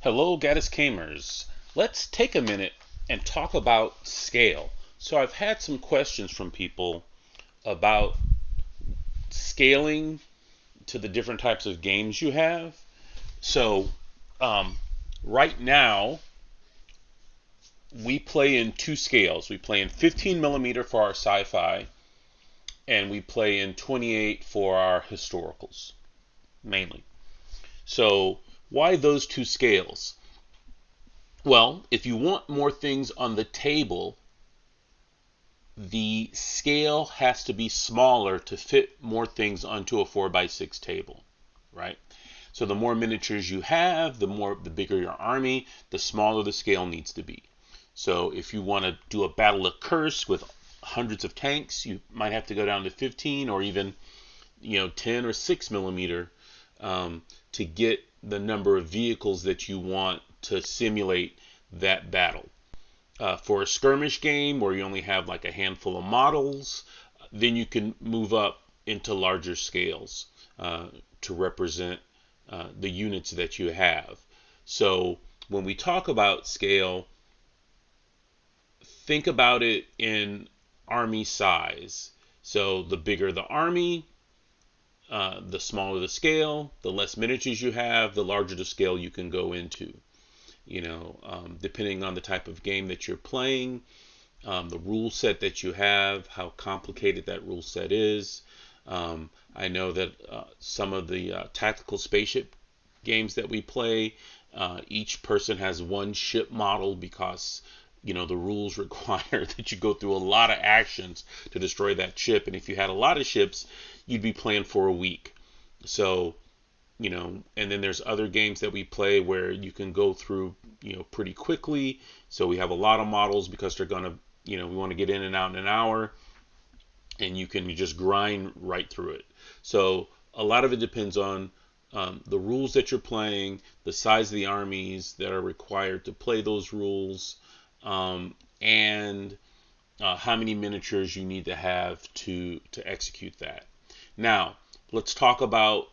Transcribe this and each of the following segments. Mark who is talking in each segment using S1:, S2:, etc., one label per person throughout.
S1: Hello, Gaddis Gamers. Let's take a minute and talk about scale. So, I've had some questions from people about scaling to the different types of games you have. So, um, right now, we play in two scales. We play in 15 millimeter for our sci fi, and we play in 28 for our historicals, mainly. So, why those two scales? Well, if you want more things on the table, the scale has to be smaller to fit more things onto a 4x6 table, right? So the more miniatures you have, the bigger your army, the smaller the scale needs to be. So if you want to do a battle of Curse with hundreds of tanks, you might have to go down to 15 or even 10 or 6 millimeter to get the number of vehicles that you want to simulate that battle. For a skirmish game where you only have like a handful of models, then you can move up into larger scales to represent the units that you have. So when we talk about scale, think about it in army size. So the bigger the army, the smaller the scale, the less miniatures you have, the larger the scale you can go into. Depending on the type of game that you're playing, the rule set that you have, how complicated that rule set is. I know that some of the tactical spaceship games that we play, each person has one ship model because the rules require that you go through a lot of actions to destroy that ship. And if you had a lot of ships, you'd be playing for a week. So and then there's other games that we play where you can go through, pretty quickly. So we have a lot of models because they're gonna, we want to get in and out in an hour, and you can just grind right through it. So a lot of it depends on the rules that you're playing, the size of the armies that are required to play those rules, and how many miniatures you need to have to execute that. Now, let's talk about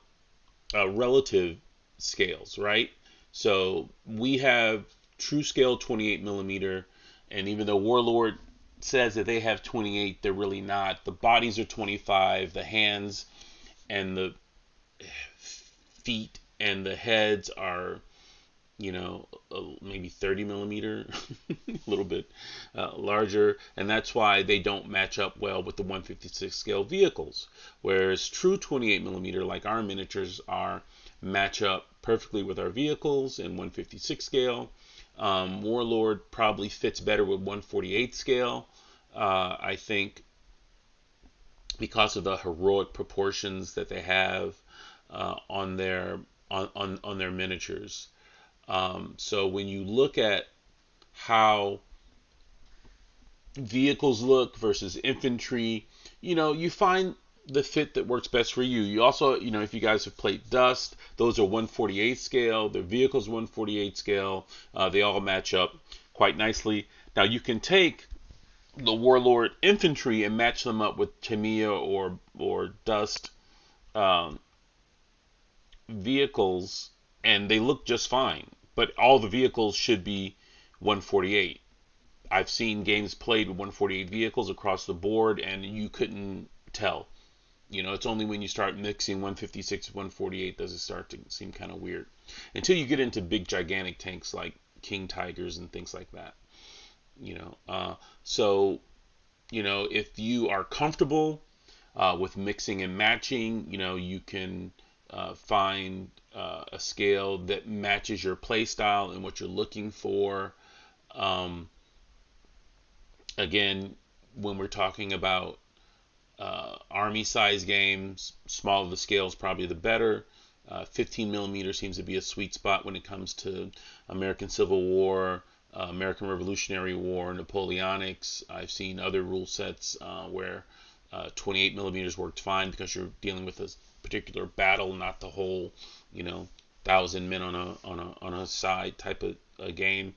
S1: relative scales, right? So we have true scale 28 millimeter, and even though Warlord says that they have 28, they're really not. The bodies are 25, the hands and the feet and the heads are, maybe 30 millimeter, a little bit larger, and that's why they don't match up well with the 156 scale vehicles. Whereas true 28 millimeter, like our miniatures are, match up perfectly with our vehicles in 156 scale. Warlord probably fits better with 148 scale, I think, because of the heroic proportions that they have on their miniatures. So when you look at how vehicles look versus infantry, you find the fit that works best for you. You also, if you guys have played Dust, those are 148 scale. Their vehicles 148 scale. They all match up quite nicely. Now you can take the Warlord infantry and match them up with Tamiya or Dust vehicles, and they look just fine. But all the vehicles should be 148. I've seen games played with 148 vehicles across the board, and you couldn't tell. It's only when you start mixing 156 and 148 does it start to seem kind of weird. Until you get into big, gigantic tanks like King Tigers and things like that. So, if you are comfortable with mixing and matching, you can find a scale that matches your play style and what you're looking for. Again, when we're talking about army size games, smaller the scale is probably the better. 15 millimeter seems to be a sweet spot when it comes to American Civil War, American Revolutionary War, Napoleonics. I've seen other rule sets where 28 millimeters worked fine because you're dealing with a particular battle, not the whole, 1,000 men on a side type of a game.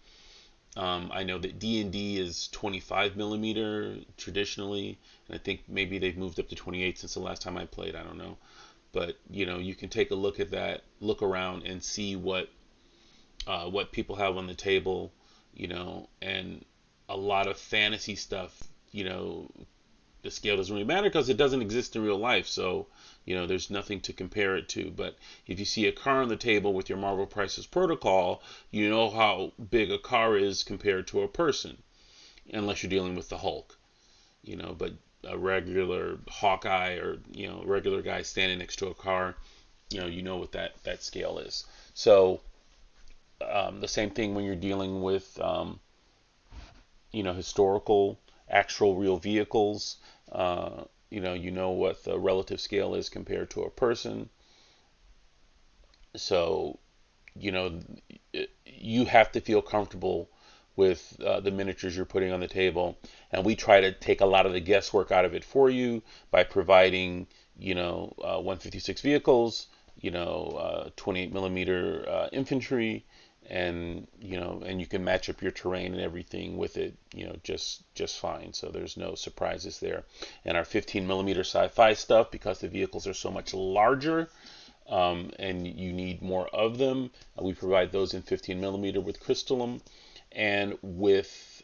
S1: I know that D&D is 25 millimeter traditionally, and I think maybe they've moved up to 28 since the last time I played. I don't know, but you can take a look at that, look around, and see what what people have on the table, and a lot of fantasy stuff, the scale doesn't really matter because it doesn't exist in real life. So, there's nothing to compare it to. But if you see a car on the table with your Marvel Prices protocol, you know how big a car is compared to a person, unless you're dealing with the Hulk, but a regular Hawkeye or, regular guy standing next to a car, what that scale is. So, the same thing when you're dealing with, historical, actual, real vehicles. What the relative scale is compared to a person. So, you know, you have to feel comfortable with the miniatures you're putting on the table, and we try to take a lot of the guesswork out of it for you by providing, 156 vehicles, 28 millimeter infantry, and you can match up your terrain and everything with it, just fine. So there's no surprises there. And our 15 millimeter sci-fi stuff, because the vehicles are so much larger, and you need more of them, we provide those in 15 millimeter with crystalline, and with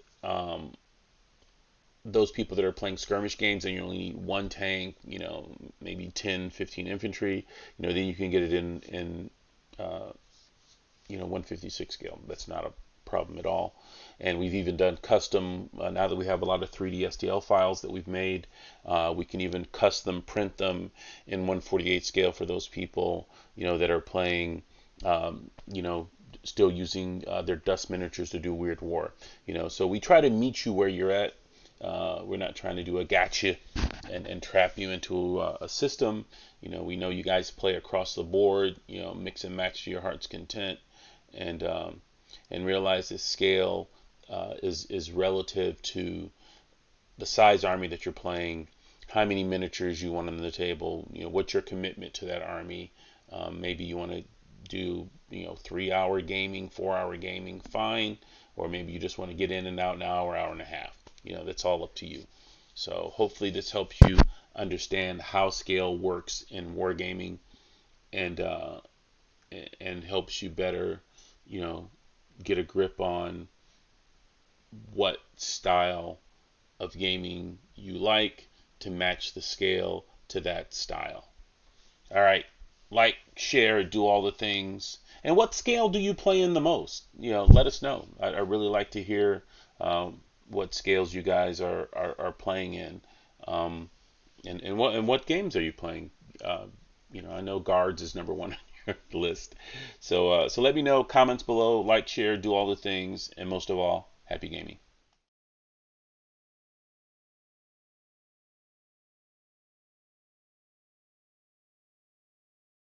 S1: those people that are playing skirmish games and you only need one tank, maybe 10, 15 infantry, then you can get it in 156 scale. That's not a problem at all. And we've even done custom, now that we have a lot of 3D STL files that we've made, we can even custom print them in 148 scale for those people, that are playing, still using their dust miniatures to do Weird War. So we try to meet you where you're at. We're not trying to do a gotcha and trap you into a system. We know you guys play across the board, mix and match to your heart's content, and realize this scale is relative to the size army that you're playing, how many miniatures you want on the table, what's your commitment to that army. Maybe you want to do 3-hour gaming, 4-hour gaming, fine, or maybe you just want to get in and out an hour, hour and a half. That's all up to you. So hopefully this helps you understand how scale works in wargaming, and helps you better, get a grip on what style of gaming you like to match the scale to that style. All right, like, share, do all the things. And what scale do you play in the most? Let us know. I really like to hear what scales you guys are playing in, and what games are you playing? I know guards is number one on your list. So let me know, comments below, like, share, do all the things, and most of all, happy gaming.